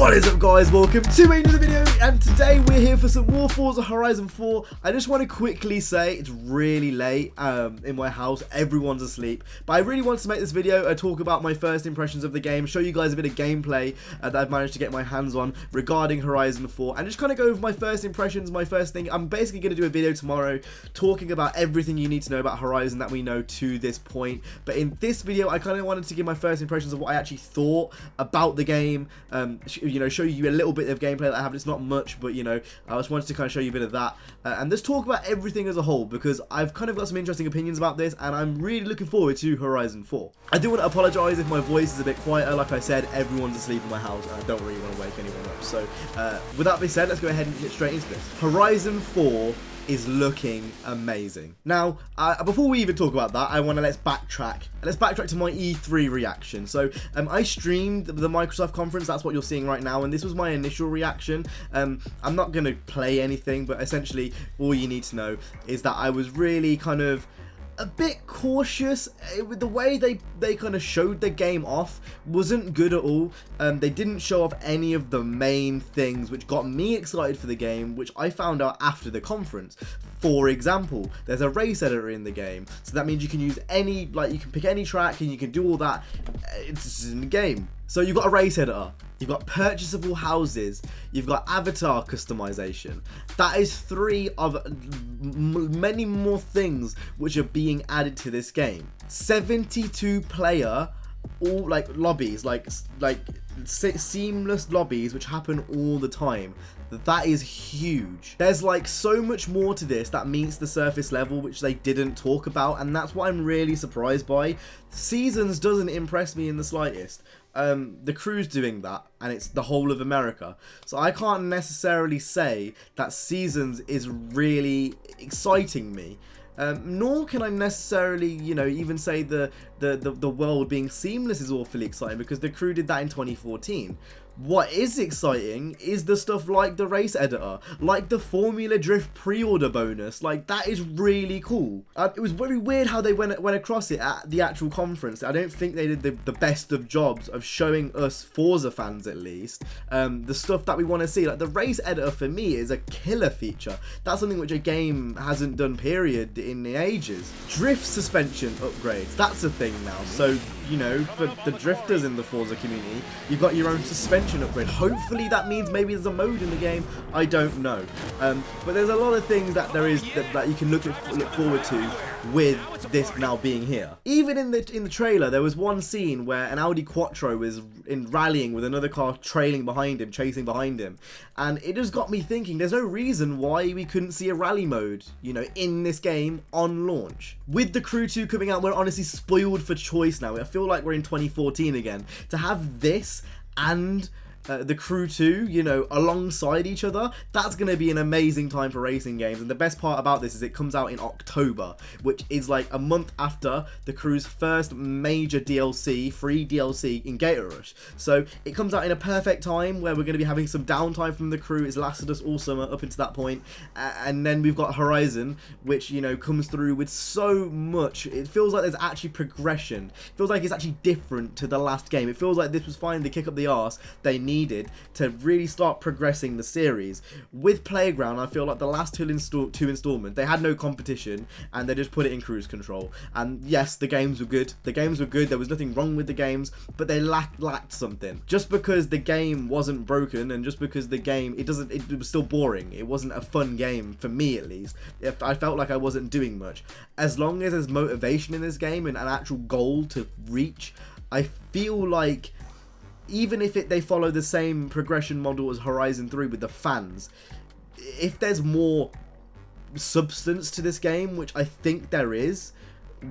What is up, guys? Welcome to another video, and today we're here for some more Forza Horizon 4. I just want to quickly say it's really late in my house, everyone's asleep, but I really wanted to make this video talk about my first impressions of the game, show you guys a bit of gameplay that I've managed to get my hands on regarding Horizon 4, and just kind of go over my first impressions, my first thing. I'm basically going to do a video tomorrow talking about everything you need to know about Horizon that we know to this point, but in this video I kind of wanted to give my first impressions of what I actually thought about the game, you know, show you a little bit of gameplay that I have. It's not much, but you know, I just wanted to kind of show you a bit of that, and just talk about everything as a whole, because I've kind of got some interesting opinions about this, and I'm really looking forward to Horizon 4. I do want to apologise if my voice is a bit quieter. Like I said, everyone's asleep in my house, and I don't really want to wake anyone up. So, with that being said, let's go ahead and get straight into this. Horizon 4 is looking amazing. Now, before we even talk about that, I want to let's backtrack to my E3 reaction. So, I streamed the Microsoft conference. That's what you're seeing right now, and this was my initial reaction. I'm not going to play anything, but essentially, all you need to know is that I was really kind of a bit cautious with the way they kind of showed the game off. Wasn't good at all. They didn't show off any of the main things which got me excited for the game, which I found out after the conference. For example, there's a race editor in the game, so that means you can use any, like, you can pick any track and you can do all that. It's in the game. So you've got a race editor, you've got purchasable houses, you've got avatar customization. That is 3 of many more things which are being added to this game. 72 player, all like lobbies, like seamless lobbies which happen all the time. That is huge. There's like so much more to this that meets the surface level which they didn't talk about, and that's what I'm really surprised by. Seasons doesn't impress me in the slightest. The crew's doing that, and it's the whole of America, so I can't necessarily say that Seasons is really exciting me. Nor can I necessarily, you know, even say the world being seamless is awfully exciting, because the crew did that in 2014. What is exciting is the stuff like the race editor, like the Formula Drift pre-order bonus. Like, that is really cool. It was very weird how they went across it at the actual conference. I don't think they did the best of jobs of showing us Forza fans, at least, the stuff that we want to see. Like, the race editor for me is a killer feature. That's something which a game hasn't done, period, in ages. Drift suspension upgrades, that's a thing now. So, you know, for the drifters in the Forza community, you've got your own suspension upgrade. Hopefully that means maybe there's a mode in the game. I don't know. But there's a lot of things that there is that you can look forward to with this now being here. Even in the trailer, there was one scene where an Audi Quattro was rallying with another car trailing behind him, chasing behind him, and it just got me thinking, there's no reason why we couldn't see a rally mode, you know, in this game on launch. With the Crew 2 coming out, we're honestly spoiled for choice now. I feel like we're in 2014 again. To have this and the Crew 2, you know, alongside each other, that's going to be an amazing time for racing games. And the best part about this is it comes out in October, which is like a month after the Crew's first major DLC, free DLC in Gator Rush. So it comes out in a perfect time where we're going to be having some downtime from the Crew. It's lasted us all summer up until that point. And then we've got Horizon, which, you know, comes through with so much. It feels like there's actually progression. It feels like it's actually different to the last game. It feels like this was finally the kick up the arse they needed to really start progressing the series. With Playground, I feel like the last two installments, they had no competition, and they just put it in cruise control. And yes, the games were good. The games were good. There was nothing wrong with the games, but they lacked something. Just because the game wasn't broken, and just because the game, it was still boring. It wasn't a fun game, for me at least. I felt like I wasn't doing much. As long as there's motivation in this game and an actual goal to reach, I feel like even if they follow the same progression model as Horizon 3 with the fans, if there's more substance to this game, which I think there is,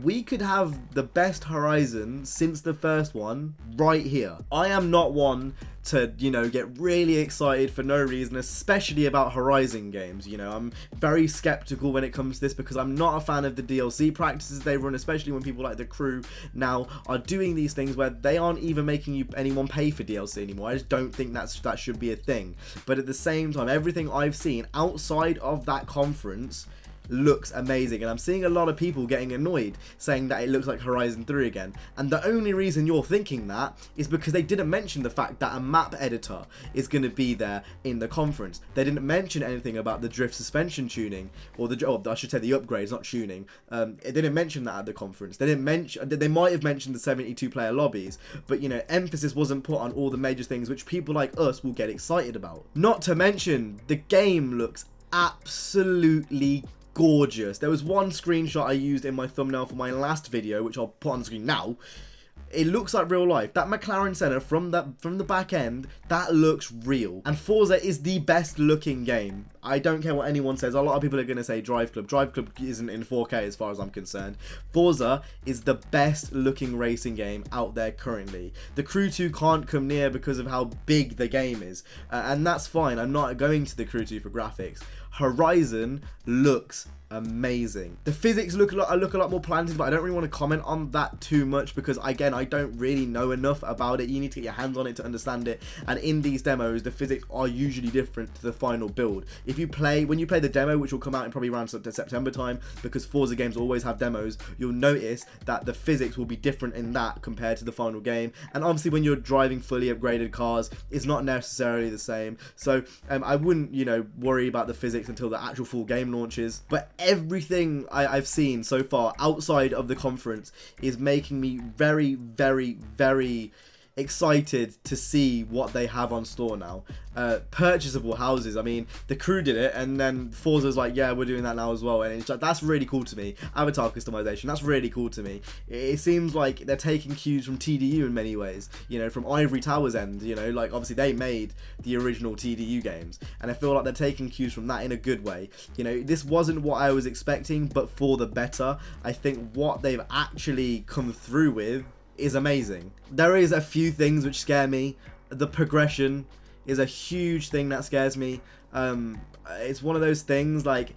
we could have the best Horizon since the first one right here. I am not one to, you know, get really excited for no reason, especially about Horizon games. You know, I'm very skeptical when it comes to this, because I'm not a fan of the DLC practices they run, especially when people like the Crew now are doing these things where they aren't even making anyone pay for DLC anymore. I just don't think that should be a thing. But at the same time, everything I've seen outside of that conference looks amazing, and I'm seeing a lot of people getting annoyed saying that it looks like Horizon 3 again, and the only reason you're thinking that is because they didn't mention the fact that a map editor is going to be there in the conference. They didn't mention anything about the drift suspension tuning, or I should say the upgrades, not tuning. They didn't mention that at the conference. They didn't mention, they might have mentioned the 72 player lobbies, but you know, emphasis wasn't put on all the major things which people like us will get excited about. Not to mention, the game looks absolutely gorgeous. There was one screenshot I used in my thumbnail for my last video, which I'll put on the screen now. It looks like real life. That McLaren Senna from the back end, that looks real. And Forza is the best looking game. I don't care what anyone says. A lot of people are going to say Drive Club. Drive Club isn't in 4K as far as I'm concerned. Forza is the best looking racing game out there currently. The Crew 2 can't come near because of how big the game is. And that's fine. I'm not going to the Crew 2 for graphics. Horizon looks amazing. The physics look a lot more planted, but I don't really want to comment on that too much because, again, I don't really know enough about it. You need to get your hands on it to understand it, and in these demos the physics are usually different to the final build. When you play the demo, which will come out in probably around September time, because Forza games always have demos, you'll notice that the physics will be different in that compared to the final game. And obviously when you're driving fully upgraded cars, it's not necessarily the same, so I wouldn't, you know, worry about the physics until the actual full game launches. But everything I've seen so far outside of the conference is making me very, very, very excited to see what they have on store now. Purchasable houses, I mean, the Crew did it, and then Forza's like, yeah, we're doing that now as well, and it's like, that's really cool to me. Avatar customization, that's really cool to me. It seems like they're taking cues from TDU in many ways, you know, from Ivory Tower's end, you know, like obviously they made the original TDU games, and I feel like they're taking cues from that in a good way. You know, this wasn't what I was expecting, but for the better. I think what they've actually come through with is amazing. There is a few things which scare me. The progression is a huge thing that scares me. It's one of those things, like,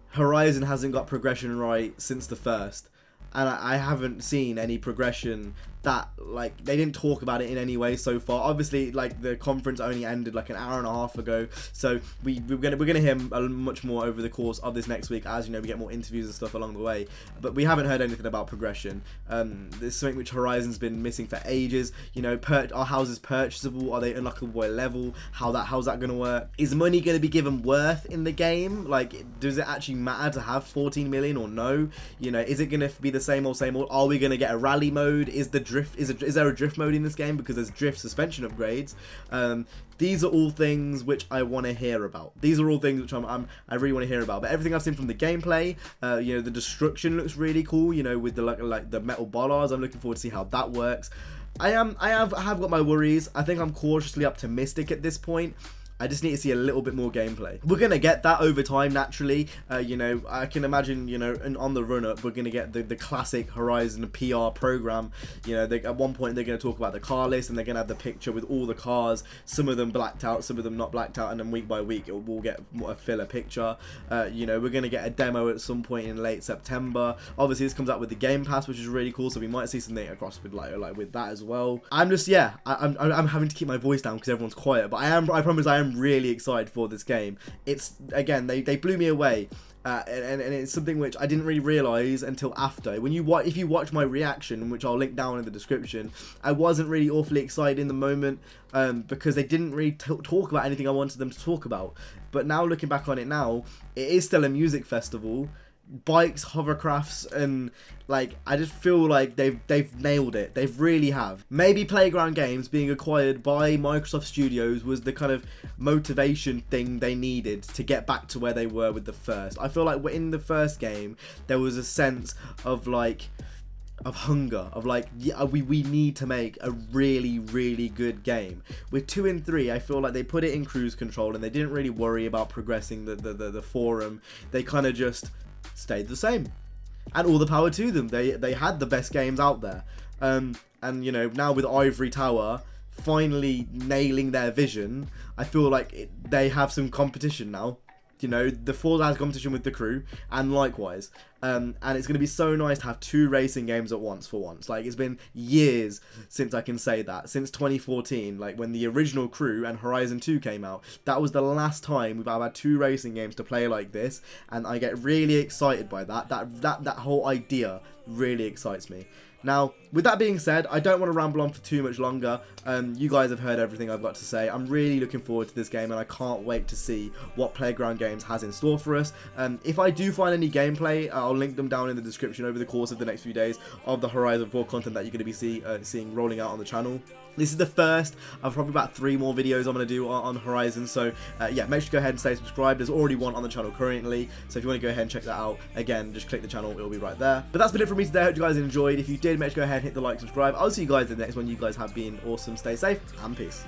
Horizon hasn't got progression right since the first, and I haven't seen any progression that, like, they didn't talk about it in any way so far. Obviously, like, the conference only ended like an hour and a half ago, so we're gonna hear much more over the course of this next week, as you know, we get more interviews and stuff along the way. But we haven't heard anything about progression. There's something which Horizon's been missing for ages. You know, are houses purchasable? Are they unlockable by level? How's that gonna work? Is money gonna be given worth in the game? Like, does it actually matter to have 14 million or no? You know, is it gonna be the same old? Are we gonna get a rally mode? Is there a drift mode in this game? Because there's drift suspension upgrades. These are all things which I want to hear about. These are all things which I really want to hear about. But everything I've seen from the gameplay, you know, the destruction looks really cool. You know, with the like the metal bollards, I'm looking forward to see how that works. I have got my worries. I think I'm cautiously optimistic at this point. I just need to see a little bit more gameplay. We're going to get that over time, naturally. You know, I can imagine, you know, on the run-up, we're going to get the classic Horizon PR program. You know, at one point, they're going to talk about the car list, and they're going to have the picture with all the cars, some of them blacked out, some of them not blacked out, and then week by week, we'll get a filler picture. You know, we're going to get a demo at some point in late September. Obviously, this comes out with the Game Pass, which is really cool, so we might see something across with like with that as well. I'm just, yeah, I'm having to keep my voice down because everyone's quiet, but I promise I am really excited for this game. It's, again, they blew me away, and it's something which I didn't really realize until after. If you watch my reaction, which I'll link down in the description, I wasn't really awfully excited in the moment, because they didn't really talk about anything I wanted them to talk about. But now, looking back on it now, it is still a music festival. Bikes, hovercrafts, and like, I just feel like they've nailed it. They've really have. Maybe Playground Games being acquired by Microsoft Studios was the kind of motivation thing they needed to get back to where they were with the first. I feel like in the first game there was a sense of like of hunger, of like, yeah, we need to make a really, really good game. With 2 and 3, I feel like they put it in cruise control and they didn't really worry about progressing the forum. They kind of just stayed the same, and all the power to them. They had the best games out there, and you know, now with Ivory Tower finally nailing their vision, I feel like they have some competition now. you know, the Forza has competition with the Crew, and likewise. And it's going to be so nice to have 2 racing games at once for once. Like, it's been years since I can say that. Since 2014, like when the original Crew and Horizon 2 came out, that was the last time we've had 2 racing games to play like this, and I get really excited by that. That whole idea really excites me. Now, with that being said, I don't want to ramble on for too much longer. You guys have heard everything I've got to say. I'm really looking forward to this game, and I can't wait to see what Playground Games has in store for us. If I do find any gameplay, I'll link them down in the description over the course of the next few days of the Horizon 4 content that you're going to be seeing rolling out on the channel. This is the first of probably about 3 more videos I'm going to do on Horizon, so yeah, make sure to go ahead and stay subscribed. There's already one on the channel currently, so if you want to go ahead and check that out, again, just click the channel, it'll be right there. But that's been it from me today. I hope you guys enjoyed. If you did, make sure to go ahead and hit the like, subscribe. I'll see you guys in the next one. You guys have been awesome. Stay safe, and peace.